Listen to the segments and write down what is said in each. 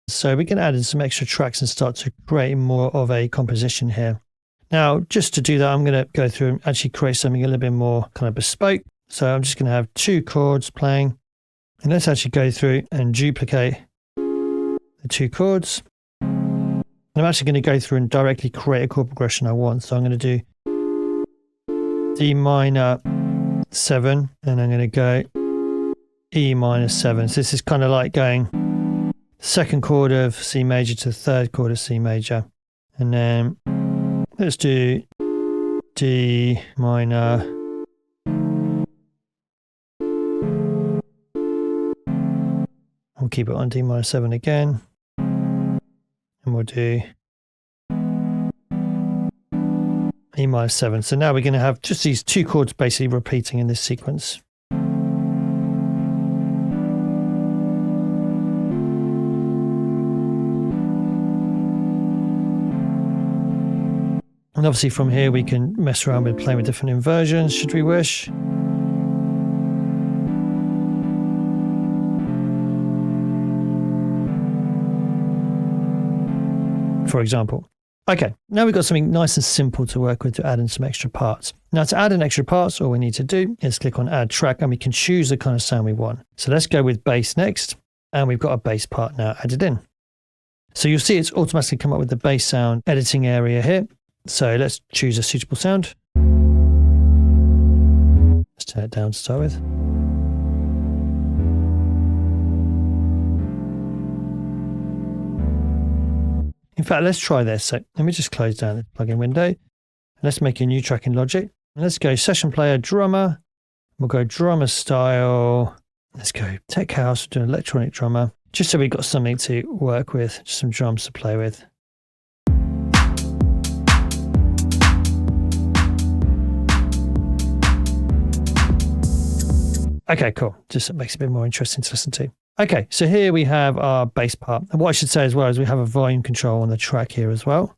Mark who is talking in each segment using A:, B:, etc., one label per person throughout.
A: So we can add in some extra tracks and start to create more of a composition here. Now, just to do that, I'm going to go through and actually create something a little bit more kind of bespoke. So I'm just going to have 2 chords playing. And let's actually go through and duplicate the 2 chords. I'm actually going to go through and directly create a chord progression I want. So I'm going to do D minor 7, and I'm going to go E minor 7. So this is kind of like going 2nd chord of C major to 3rd chord of C major. And then let's do D minor. We'll keep it on D minor 7 again. And we'll do E minor 7. So now we're going to have just these 2 chords basically repeating in this sequence. And obviously from here we can mess around with playing with different inversions should we wish. For example. Okay, now we've got something nice and simple to work with to add in some extra parts. Now to add in extra parts, all we need to do is click on add track and we can choose the kind of sound we want. So let's go with bass next, and we've got a bass part now added in. So you'll see it's automatically come up with the bass sound editing area here. So let's choose a suitable sound. Let's turn it down to start with. In fact, let's try this. So let me just close down the plugin window. And let's make a new track in Logic. And let's go session player drummer. We'll go drummer style. Let's go tech house, do an electronic drummer. Just so we've got something to work with, just some drums to play with. Okay, cool. Just makes it a bit more interesting to listen to. Okay, so here we have our bass part. And what I should say as well is we have a volume control on the track here as well.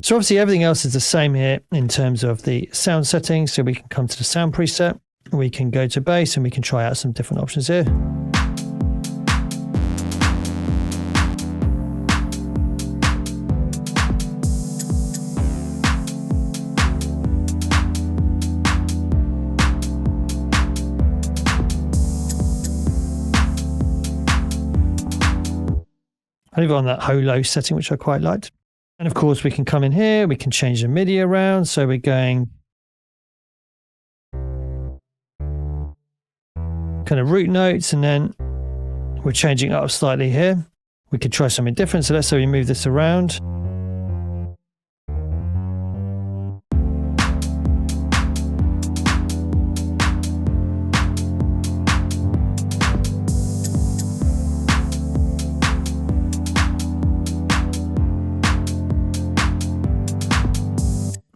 A: So obviously everything else is the same here in terms of the sound settings. So we can come to the sound preset, we can go to bass and we can try out some different options here. I leave it on that low setting, which I quite liked. And of course, we can come in here, we can change the MIDI around. So we're going kind of root notes, and then we're changing it up slightly here. We could try something different. So let's say we move this around.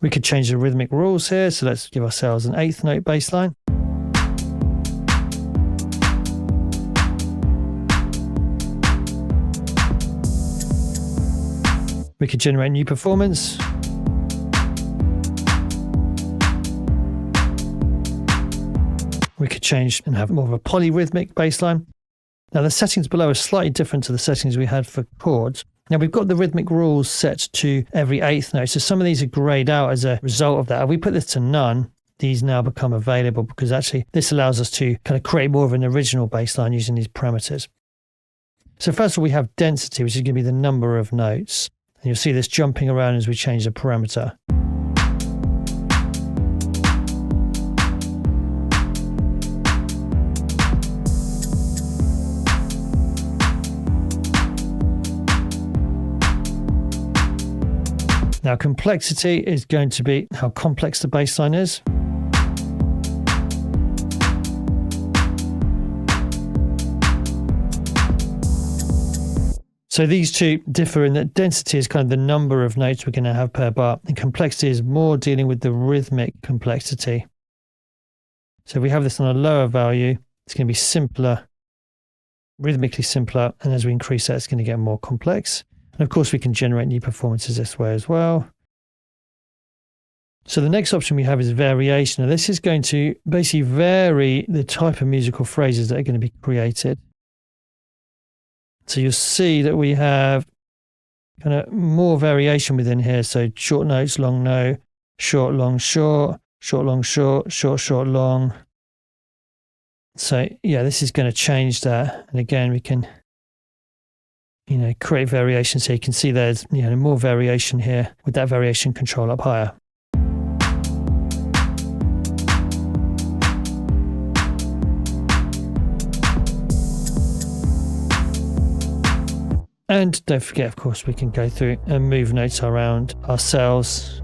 A: We could change the rhythmic rules here, so let's give ourselves an 8th note bass line. We could generate new performance. We could change and have more of a polyrhythmic bass line. Now the settings below are slightly different to the settings we had for chords. Now we've got the rhythmic rules set to every 8th note, so some of these are grayed out as a result of that. If we put this to none, these now become available because actually this allows us to kind of create more of an original bass line using these parameters. So first of all, we have density, which is going to be the number of notes. And you'll see this jumping around as we change the parameter. Now complexity is going to be how complex the bass line is. So these two differ in that density is kind of the number of notes we're going to have per bar, and complexity is more dealing with the rhythmic complexity. So if we have this on a lower value, it's going to be simpler, rhythmically simpler, and as we increase that, it's going to get more complex. And of course, we can generate new performances this way as well. So the next option we have is variation. Now this is going to basically vary the type of musical phrases that are going to be created. So you'll see that we have kind of more variation within here. So short notes, long note, short, long, short, short, long, short, short, short, long. So yeah, this is going to change that. And again, we can, create variations here. You can see there's, more variation here with that variation control up higher. And don't forget, of course, we can go through and move notes around ourselves.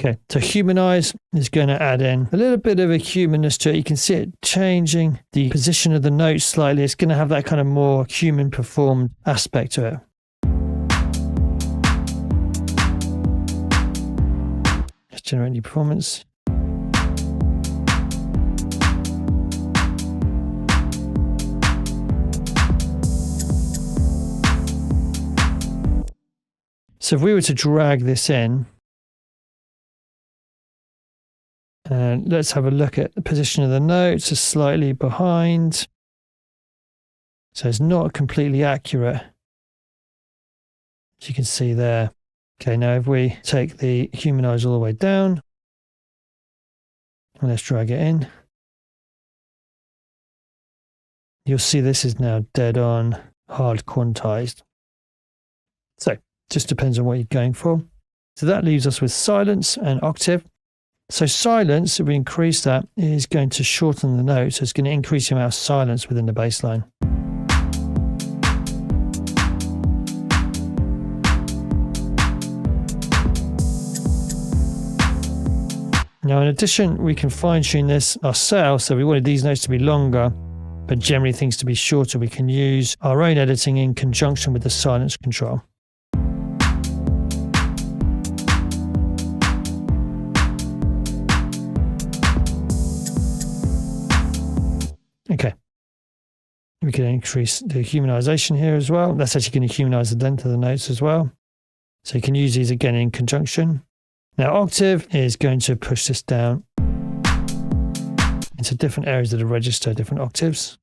A: Okay, so humanize is going to add in a little bit of a humanness to it. You can see it changing the position of the notes slightly. It's going to have that kind of more human performed aspect to it. Generate new performance. So if we were to drag this in, and let's have a look at the position of the notes, it's slightly behind. So it's not completely accurate, as you can see there. Okay, now if we take the humanize all the way down, and let's drag it in, you'll see this is now dead on hard quantized. So just depends on what you're going for. So that leaves us with silence and octave. So silence, if we increase that, is going to shorten the note. So it's going to increase the amount of silence within the bass line. Now, in addition, we can fine-tune this ourselves. So we wanted these notes to be longer, but generally things to be shorter. We can use our own editing in conjunction with the silence control. Okay. We can increase the humanization here as well. That's actually going to humanize the length of the notes as well. So you can use these again in conjunction. Now, octave is going to push this down into different areas of the register, different octaves.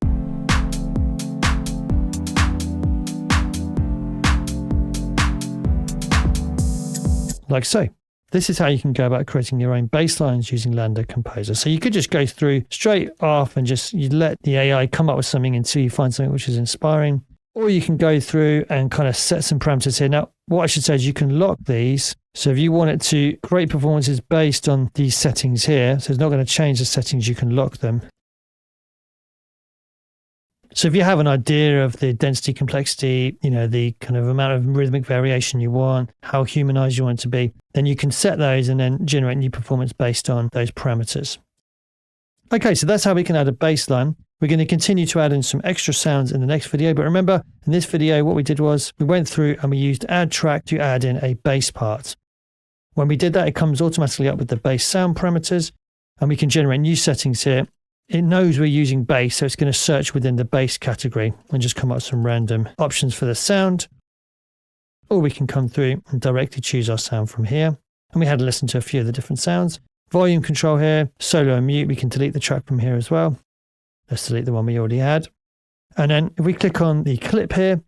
A: Like so. This is how you can go about creating your own bass lines using Lambda Composer. So you could just go through straight off and you let the AI come up with something until you find something which is inspiring. Or you can go through and kind of set some parameters here. Now, what I should say is you can lock these. So if you want it to create performances based on these settings here, so it's not going to change the settings, you can lock them. So if you have an idea of the density, complexity, the kind of amount of rhythmic variation you want, how humanized you want it to be, then you can set those and then generate new performance based on those parameters. Okay, so that's how we can add a bass line. We're going to continue to add in some extra sounds in the next video. But remember, in this video, what we did was we went through and we used add track to add in a bass part. When we did that, it comes automatically up with the bass sound parameters, and we can generate new settings here. It knows we're using bass, so it's going to search within the bass category and just come up with some random options for the sound. Or we can come through and directly choose our sound from here. And we had to listen to a few of the different sounds. Volume control here, solo and mute, we can delete the track from here as well. Let's delete the one we already had. And then if we click on the clip here,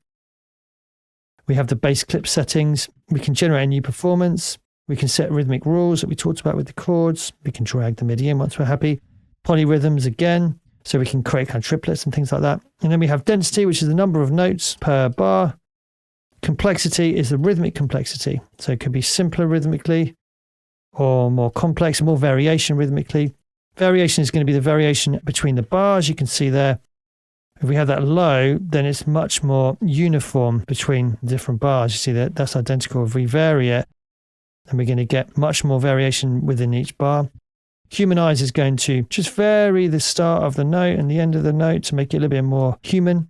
A: we have the bass clip settings. We can generate a new performance. We can set rhythmic rules that we talked about with the chords. We can drag the MIDI in once we're happy. Polyrhythms again, so we can create kind of triplets and things like that. And then we have density, which is the number of notes per bar. Complexity is the rhythmic complexity. So it could be simpler rhythmically or more complex, more variation rhythmically. Variation is going to be the variation between the bars. You can see there, if we have that low, then it's much more uniform between different bars. You see that that's identical. If we vary it, then we're going to get much more variation within each bar. Humanize is going to just vary the start of the note and the end of the note to make it a little bit more human.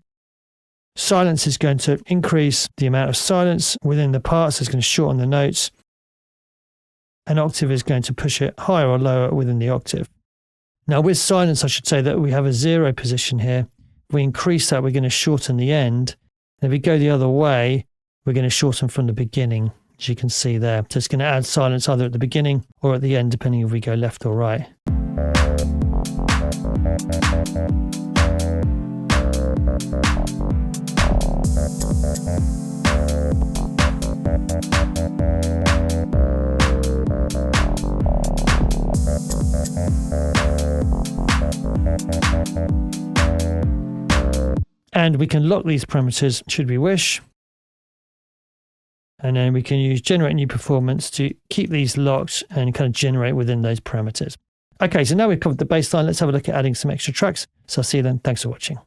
A: Silence is going to increase the amount of silence within the parts. It's going to shorten the notes. And octave is going to push it higher or lower within the octave. Now with silence, I should say that we have a 0 position here. If we increase that, we're going to shorten the end. And if we go the other way, we're going to shorten from the beginning. as you can see there. So it's going to add silence either at the beginning or at the end, depending if we go left or right. And we can lock these parameters should we wish. And then we can use generate new performance to keep these locked and kind of generate within those parameters. Okay, so now we've covered the baseline. Let's have a look at adding some extra tracks. So I'll see you then. Thanks for watching.